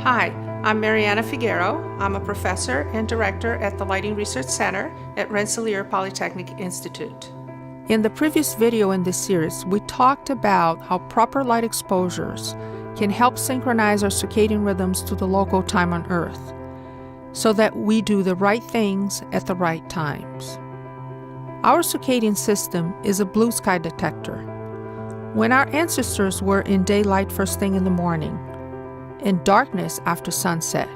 Hi, I'm Mariana Figuero. I'm a professor and director at the Lighting Research Center at Rensselaer Polytechnic Institute. In the previous video in this series, we talked about how proper light exposures can help synchronize our circadian rhythms to the local time on Earth, so that we do the right things at the right times. Our circadian system is a blue sky detector. When our ancestors were in daylight first thing in the morning, in darkness after sunset,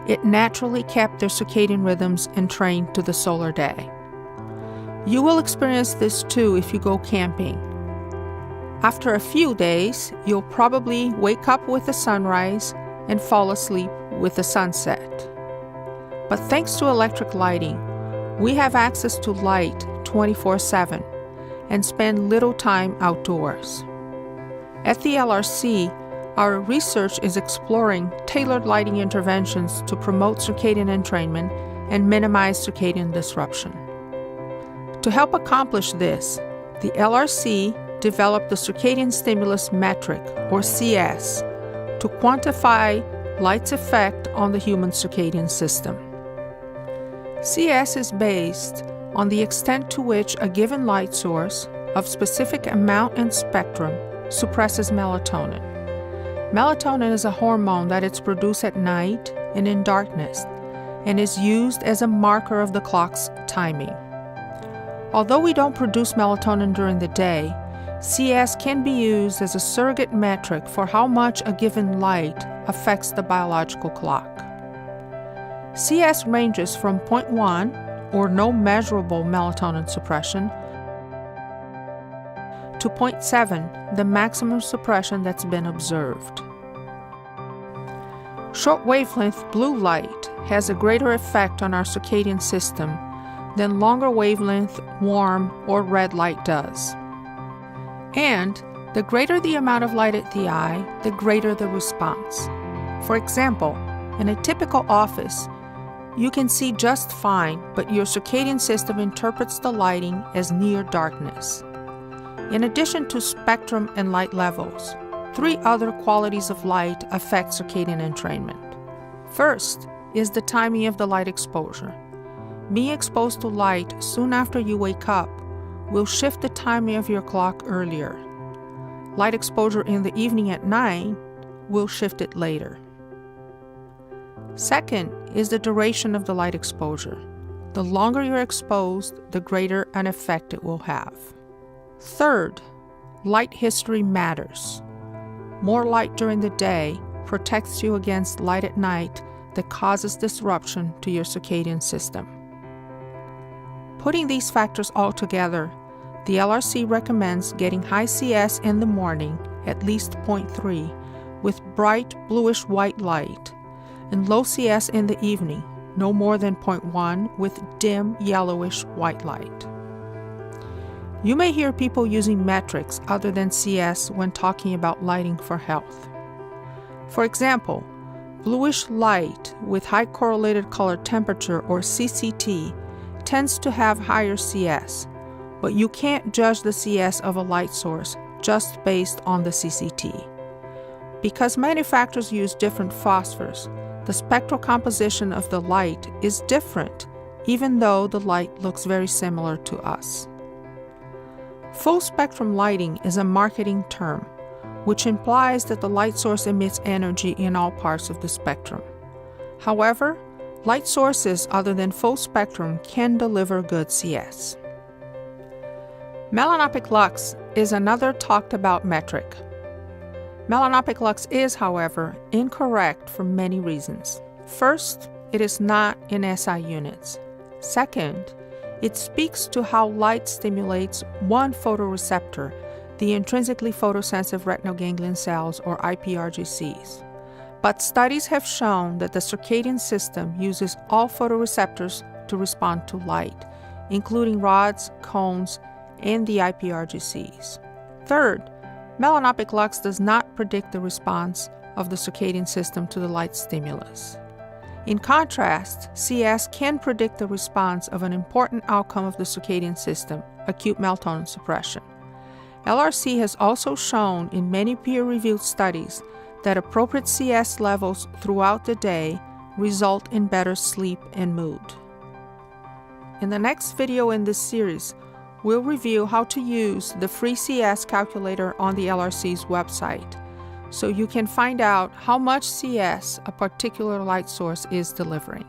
it naturally kept their circadian rhythms entrained to the solar day. You will experience this too if you go camping. After a few days, you'll probably wake up with the sunrise and fall asleep with the sunset. But thanks to electric lighting, we have access to light 24/7 and spend little time outdoors. At the LRC, our research is exploring tailored lighting interventions to promote circadian entrainment and minimize circadian disruption. To help accomplish this, the LRC developed the Circadian Stimulus Metric, or CS, to quantify light's effect on the human circadian system. CS is based on the extent to which a given light source of specific amount and spectrum suppresses melatonin. Melatonin is a hormone that is produced at night and in darkness and is used as a marker of the clock's timing. Although we don't produce melatonin during the day, CS can be used as a surrogate metric for how much a given light affects the biological clock. CS ranges from 0.1, or no measurable melatonin suppression, to 0.7, the maximum suppression that's been observed. Short wavelength blue light has a greater effect on our circadian system than longer wavelength warm or red light does. And the greater the amount of light at the eye, the greater the response. For example, in a typical office, you can see just fine, but your circadian system interprets the lighting as near darkness. In addition to spectrum and light levels, 3 other qualities of light affect circadian entrainment. First is the timing of the light exposure. Being exposed to light soon after you wake up will shift the timing of your clock earlier. Light exposure in the evening at 9 will shift it later. Second is the duration of the light exposure. The longer you're exposed, the greater an effect it will have. Third, light history matters. More light during the day protects you against light at night that causes disruption to your circadian system. Putting these factors all together, the LRC recommends getting high CS in the morning, at least 0.3, with bright bluish-white light, and low CS in the evening, no more than 0.1, with dim yellowish-white light. You may hear people using metrics other than CS when talking about lighting for health. For example, bluish light with high correlated color temperature, or CCT, tends to have higher CS, but you can't judge the CS of a light source just based on the CCT. Because manufacturers use different phosphors, the spectral composition of the light is different, even though the light looks very similar to us. Full spectrum lighting is a marketing term, which implies that the light source emits energy in all parts of the spectrum. However, light sources other than full spectrum can deliver good CS. Melanopic lux is another talked about metric. Melanopic lux is, however, incorrect for many reasons. First, it is not in SI units. Second, it speaks to how light stimulates one photoreceptor, the intrinsically photosensitive retinal ganglion cells, or iPRGCs. But studies have shown that the circadian system uses all photoreceptors to respond to light, including rods, cones, and the iPRGCs. Third, melanopic lux does not predict the response of the circadian system to the light stimulus. In contrast, CS can predict the response of an important outcome of the circadian system, acute melatonin suppression. LRC has also shown in many peer-reviewed studies that appropriate CS levels throughout the day result in better sleep and mood. In the next video in this series, we'll review how to use the free CS calculator on the LRC's website, so you can find out how much CS a particular light source is delivering.